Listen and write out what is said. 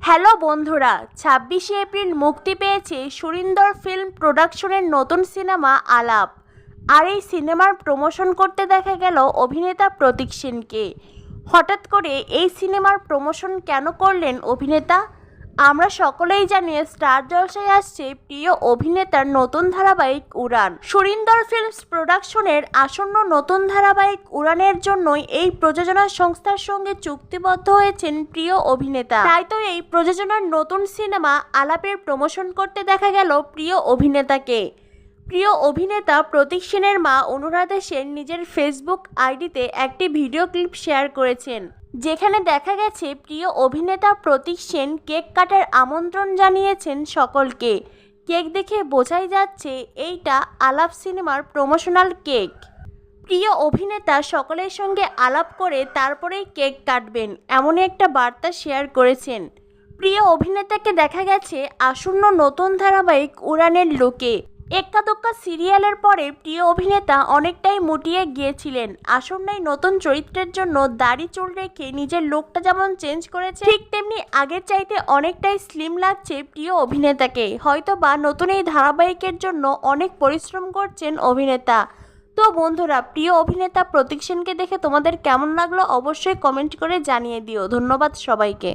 Hello বন্ধুরা, 26শে April মুক্তি পেয়েছে সুরিন্দর ফিল্ম প্রোডাকশনের নতুন সিনেমা আলাপ। আর এই সিনেমার প্রমোশন করতে দেখা গেল অভিনেতা প্রতীক সেনকে। হঠাৎ করে এই সিনেমার প্রমোশন কেন করলেন অভিনেতা? আমরা সকলেই জানি স্টার জলসায় আসছে প্রিয় অভিনেতার নতুন ধারাবাহিক উড়ান। সুরিন্দর ফিল্মস প্রোডাকশনের আসন্ন নতুন ধারাবাহিক উড়ানের জন্যই এই প্রযোজনা সংস্থার সঙ্গে চুক্তিবদ্ধ হয়েছেন প্রিয় অভিনেতা। তাই তো এই প্রযোজনার নতুন সিনেমা আলাপের প্রমোশন করতে দেখা গেল প্রিয় অভিনেতাকে। প্রিয় অভিনেতা প্রতীক সেনের মা অনুরাধা সেন নিজের ফেসবুক আইডিতে একটি ভিডিও ক্লিপ শেয়ার করেছেন, যেখানে দেখা গেছে প্রিয় অভিনেতা প্রতীক সেন কেক কাটার আমন্ত্রণ জানিয়েছেন সকলকে। কেক দেখে বোঝাই যাচ্ছে এইটা আলাপ সিনেমার প্রমোশনাল কেক। প্রিয় অভিনেতা সকলের সঙ্গে আলাপ করে তারপরেই কেক কাটবেন, এমনই একটা বার্তা শেয়ার করেছেন। প্রিয় অভিনেতাকে দেখা গেছে আসন্ন নতুন ধারাবাহিক উড়ানের লুকে। এক্কা দোক্কা সিরিয়ালের পরে প্রিয় অভিনেতা অনেকটাই মুটিয়ে গিয়েছিলেন। আসন্ন এই নতুন চরিত্রের জন্য দাড়ি চুল রেখে নিজের লুকটা যেমন চেঞ্জ করেছে, ঠিক তেমনি আগের চাইতে অনেকটাই স্লিম লাগছে প্রিয় অভিনেতাকে। হয়তো বা নতুন এই ধারাবাহিকের জন্য অনেক পরিশ্রম করছেন অভিনেতা। তো বন্ধুরা, প্রিয় অভিনেতা প্রতীক সেনকে দেখে তোমাদের কেমন লাগলো অবশ্যই কমেন্ট করে জানিয়ে দিও। ধন্যবাদ সবাইকে।